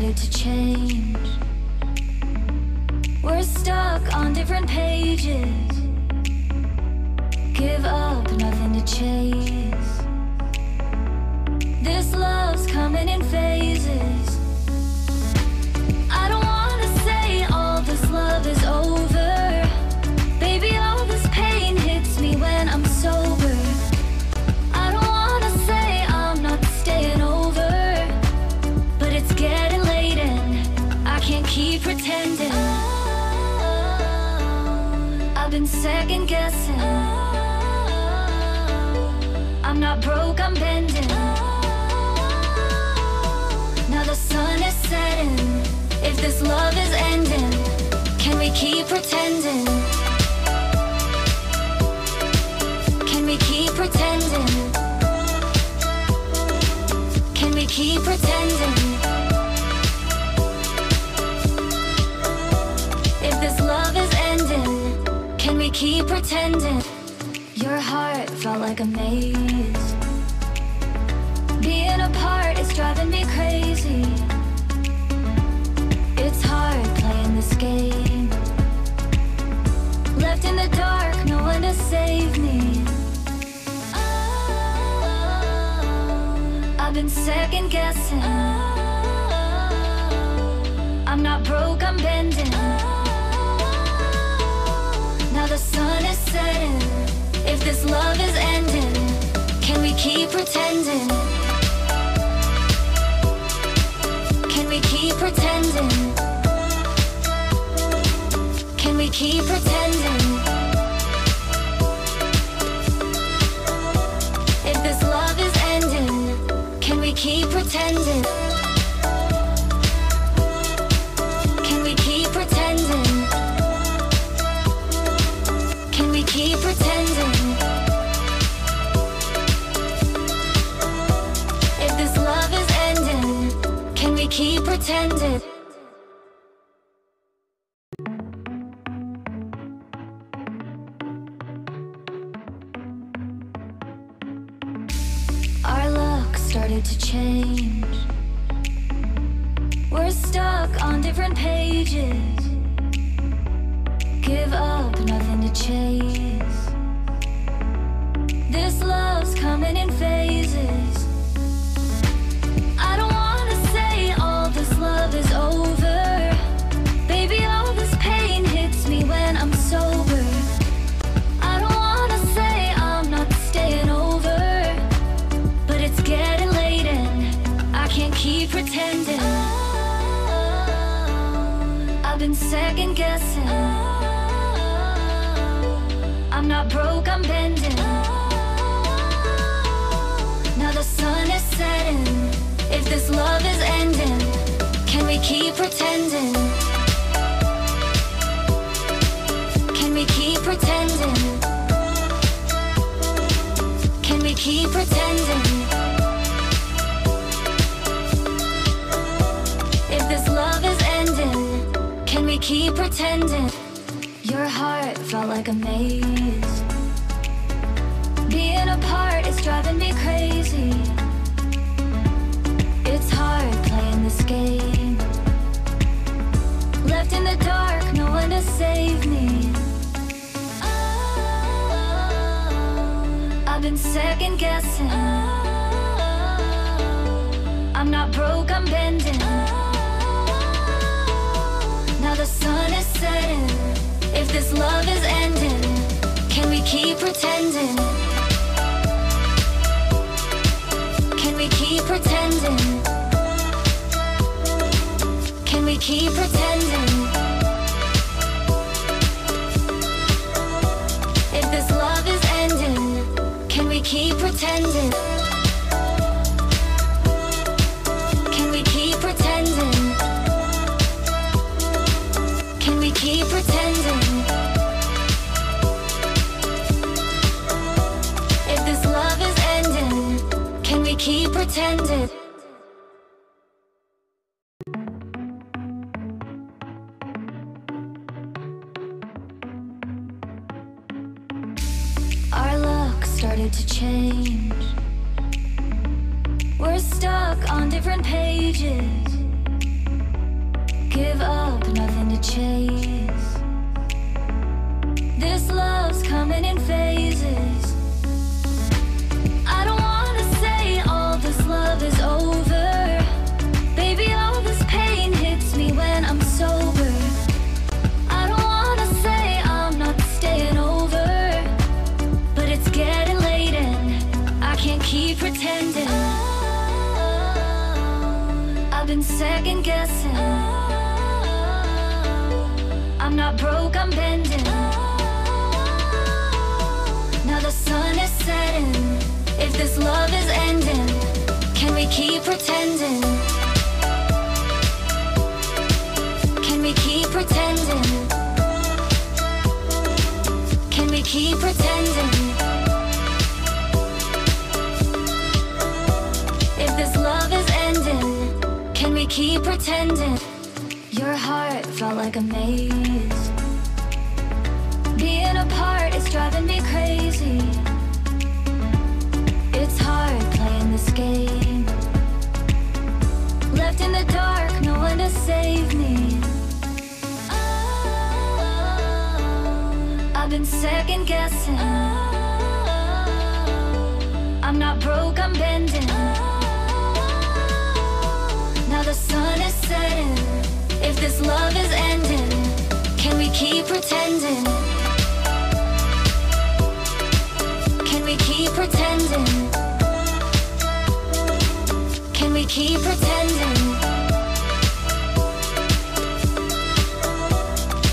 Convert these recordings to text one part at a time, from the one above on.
started to change. We're stuck on different pages. Give up, nothing to chase. This love's coming in phases. I don't wanna say all this love is over. Baby, all this pain hits me when I'm sober. I don't wanna say I'm not staying over, but it's getting late and I can't keep pretending. I've been second guessing. I'm not broke, I'm bending. Now the sun is setting. If this love is ending, can we keep pretending? Can we keep pretending? Can we keep pretending? If this love is ending, can we keep pretending? Your heart felt like a maze. Being apart is driving me crazy. It's hard playing this game. Left in the dark, no one to save me. I've been second guessing. I'm not broke, I'm bending. Now the sun is setting. If this love is ending, can we keep pretending? Can we keep pretending? Can we keep pretending? If this love is ending, can we keep pretending? Can we keep pretending? Can we keep pretending? If this love is ending, can we keep pretending? Our luck started to change. We're stuck on different pages. Give up, nothing to chase. This love's coming in phases. I don't wanna say all this love is over. Baby, all this pain hits me when I'm sober. I don't wanna say I'm not staying over, but it's getting late and I can't keep pretending. I've been second guessing. I'm not broke, I'm bending. Now the sun is setting. If this love is ending, can we keep pretending? Can we keep pretending? Can we keep pretending? If this love is ending, can we keep pretending? Your heart felt like a maze. Being apart is driving me crazy. It's hard playing this game. Left in the dark, no one to save me. I've been second guessing. I'm not broke, I'm bending. Now the sun is setting. If this love is ending, can we keep pretending? Can we keep pretending? Can we keep pretending? If this love is ending, can we keep pretending? Can we keep pretending? Can we keep pretending? If this love is ending, can we keep pretending? Our luck started to change. We're stuck on different pages. Give up, nothing to chase. This love's coming in phases. I don't wanna say all this love is over. Baby, all this pain hits me when I'm sober. I don't wanna say I'm not staying over, but it's getting late and I can't keep pretending. I've been second guessing. I'm not broke, I'm bending. Now the sun is setting. If this love is ending, can we keep pretending? Can we keep pretending? Can we keep pretending? If this love is ending, can we keep pretending? Your heart felt like a maze. Being apart is driving me crazy. It's hard playing this game. Left in the dark, no one to save me. I've been second guessing. I'm not broke, I'm bending. Now the sun is setting. If this love is ending, can we keep pretending? Can we keep pretending? Can we keep pretending?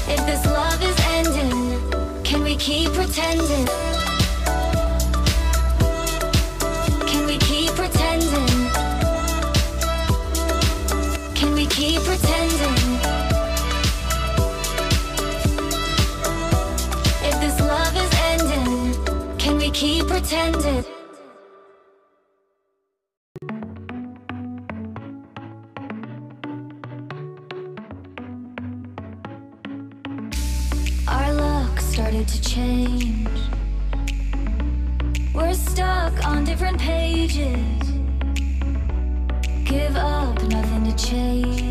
If this love is ending, can we keep pretending? Can we keep pretending? Can we keep pretending? If this love is ending, can we keep pretending? Our luck started to change. We're stuck on different pages. Give up, nothing to chase.